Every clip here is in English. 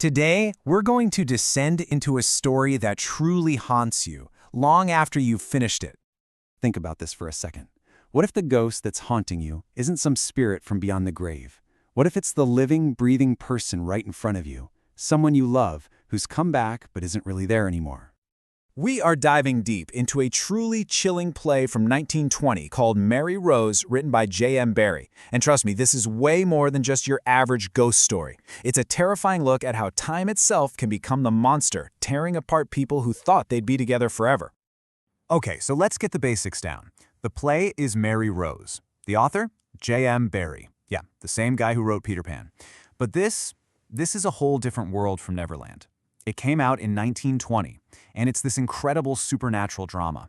Today, we're going to descend into a story that truly haunts you, long after you've finished it. Think about this for a second. What if the ghost that's haunting you isn't some spirit from beyond the grave? What if it's the living, breathing person right in front of you, someone you love who's come back but isn't really there anymore? We are diving deep into a truly chilling play from 1920 called Mary Rose, written by J.M. Barrie. And trust me, this is way more than just your average ghost story. It's a terrifying look at how time itself can become the monster, tearing apart people who thought they'd be together forever. Okay, so let's get the basics down. The play is Mary Rose. The author? J.M. Barrie. Yeah, the same guy who wrote Peter Pan. But this is a whole different world from Neverland. It came out in 1920, and it's this incredible supernatural drama.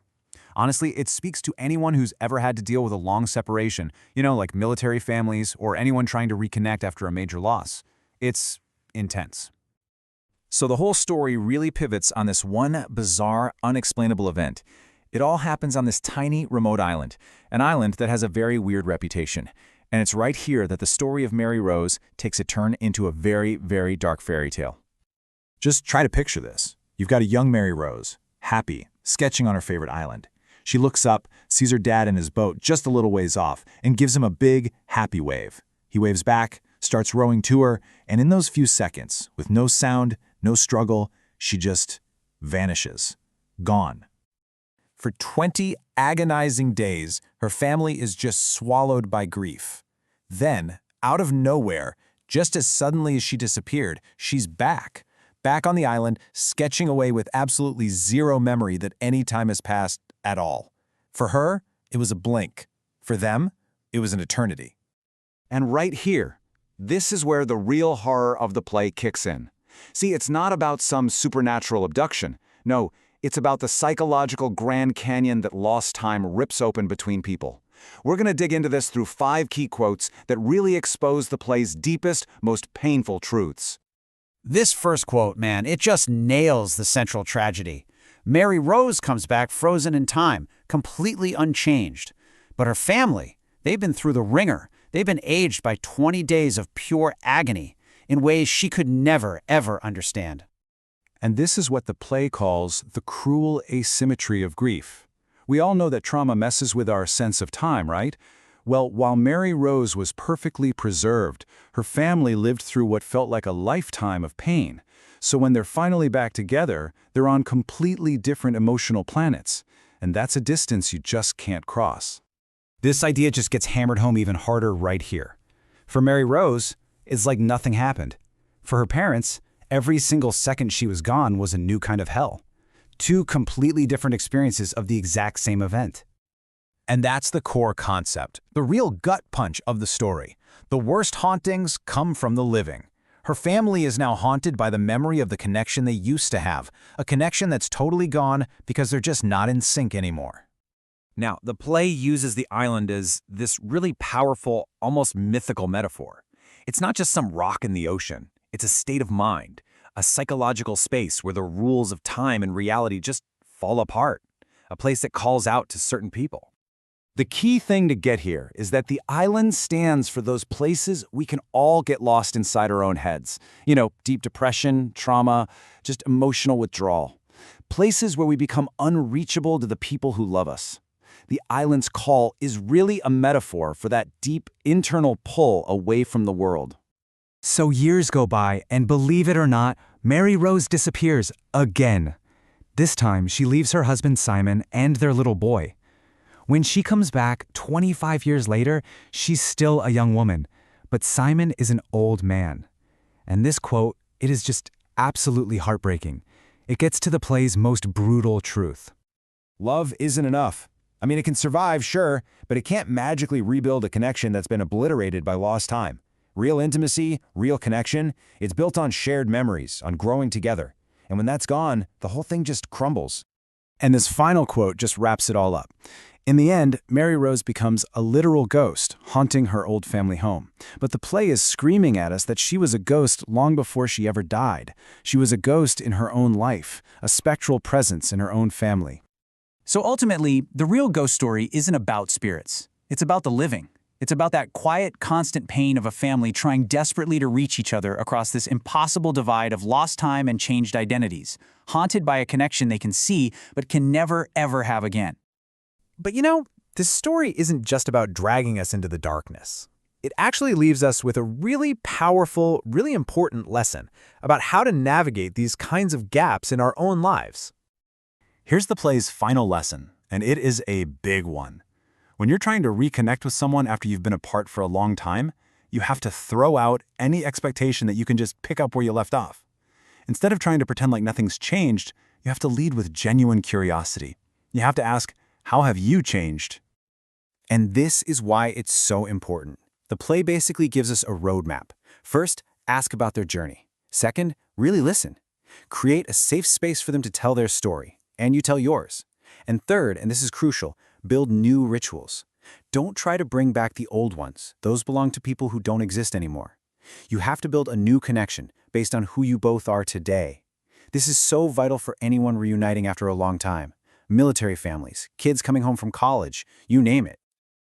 Honestly, it speaks to anyone who's ever had to deal with a long separation, like military families or anyone trying to reconnect after a major loss. It's intense. So the whole story really pivots on this one bizarre, unexplainable event. It all happens on this tiny, remote island, an island that has a very weird reputation. And it's right here that the story of Mary Rose takes a turn into a very, very dark fairy tale. Just try to picture this. You've got a young Mary Rose, happy, sketching on her favorite island. She looks up, sees her dad in his boat just a little ways off, and gives him a big, happy wave. He waves back, starts rowing to her, and in those few seconds, with no sound, no struggle, she just vanishes. Gone. For 20 agonizing days, her family is just swallowed by grief. Then, out of nowhere, just as suddenly as she disappeared, she's back on the island, sketching away with absolutely zero memory that any time has passed at all. For her, it was a blink. For them, it was an eternity. And right here, this is where the real horror of the play kicks in. See, it's not about some supernatural abduction. No, it's about the psychological Grand Canyon that lost time rips open between people. We're going to dig into this through 5 key quotes that really expose the play's deepest, most painful truths. This first quote, man, it just nails the central tragedy. Mary Rose comes back frozen in time, completely unchanged. But her family, they've been through the ringer. They've been aged by 20 days of pure agony in ways she could never, ever understand. And this is what the play calls the cruel asymmetry of grief. We all know that trauma messes with our sense of time, right? Well, while Mary Rose was perfectly preserved, her family lived through what felt like a lifetime of pain. So when they're finally back together, they're on completely different emotional planets. And that's a distance you just can't cross. This idea just gets hammered home even harder right here. For Mary Rose, it's like nothing happened. For her parents, every single second she was gone was a new kind of hell. 2 completely different experiences of the exact same event. And that's the core concept, the real gut punch of the story. The worst hauntings come from the living. Her family is now haunted by the memory of the connection they used to have, a connection that's totally gone because they're just not in sync anymore. Now, the play uses the island as this really powerful, almost mythical metaphor. It's not just some rock in the ocean. It's a state of mind, a psychological space where the rules of time and reality just fall apart, a place that calls out to certain people. The key thing to get here is that the island stands for those places we can all get lost inside our own heads. Deep depression, trauma, just emotional withdrawal. Places where we become unreachable to the people who love us. The island's call is really a metaphor for that deep internal pull away from the world. So years go by, and believe it or not, Mary Rose disappears again. This time, she leaves her husband Simon and their little boy. When she comes back 25 years later, she's still a young woman, but Simon is an old man. And this quote, it is just absolutely heartbreaking. It gets to the play's most brutal truth. Love isn't enough. It can survive, sure, but it can't magically rebuild a connection that's been obliterated by lost time. Real intimacy, real connection, it's built on shared memories, on growing together. And when that's gone, the whole thing just crumbles. And this final quote just wraps it all up. In the end, Mary Rose becomes a literal ghost, haunting her old family home. But the play is screaming at us that she was a ghost long before she ever died. She was a ghost in her own life, a spectral presence in her own family. So ultimately, the real ghost story isn't about spirits. It's about the living. It's about that quiet, constant pain of a family trying desperately to reach each other across this impossible divide of lost time and changed identities, haunted by a connection they can see but can never, ever have again. But this story isn't just about dragging us into the darkness. It actually leaves us with a really powerful, really important lesson about how to navigate these kinds of gaps in our own lives. Here's the play's final lesson, and it is a big one. When you're trying to reconnect with someone after you've been apart for a long time, you have to throw out any expectation that you can just pick up where you left off. Instead of trying to pretend like nothing's changed, you have to lead with genuine curiosity. You have to ask, how have you changed? And this is why it's so important. The play basically gives us a roadmap. First, ask about their journey. Second, really listen. Create a safe space for them to tell their story, and you tell yours. And third, and this is crucial, build new rituals. Don't try to bring back the old ones. Those belong to people who don't exist anymore. You have to build a new connection based on who you both are today. This is so vital for anyone reuniting after a long time. Military families, kids coming home from college, you name it.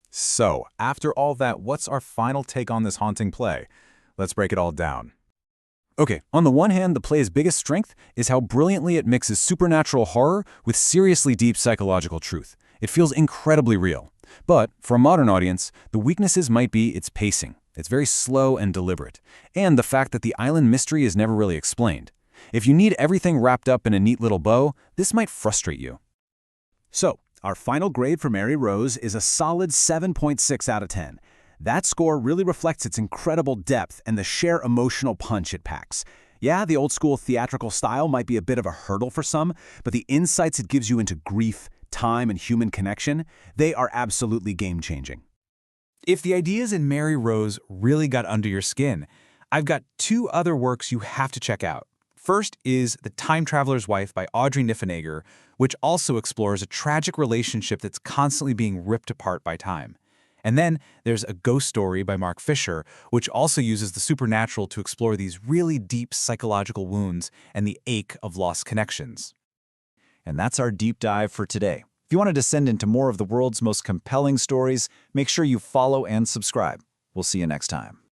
So, after all that, what's our final take on this haunting play? Let's break it all down. Okay, on the one hand, the play's biggest strength is how brilliantly it mixes supernatural horror with seriously deep psychological truth. It feels incredibly real. But, for a modern audience, the weaknesses might be its pacing. It's very slow and deliberate. And the fact that the island mystery is never really explained. If you need everything wrapped up in a neat little bow, this might frustrate you. So, our final grade for Mary Rose is a solid 7.6 out of 10. That score really reflects its incredible depth and the sheer emotional punch it packs. Yeah, the old-school theatrical style might be a bit of a hurdle for some, but the insights it gives you into grief, time, and human connection, they are absolutely game-changing. If the ideas in Mary Rose really got under your skin, I've got two other works you have to check out. First is The Time Traveler's Wife by Audrey Niffenegger, which also explores a tragic relationship that's constantly being ripped apart by time. And then there's A Ghost Story by Mark Fisher, which also uses the supernatural to explore these really deep psychological wounds and the ache of lost connections. And that's our deep dive for today. If you want to descend into more of the world's most compelling stories, make sure you follow and subscribe. We'll see you next time.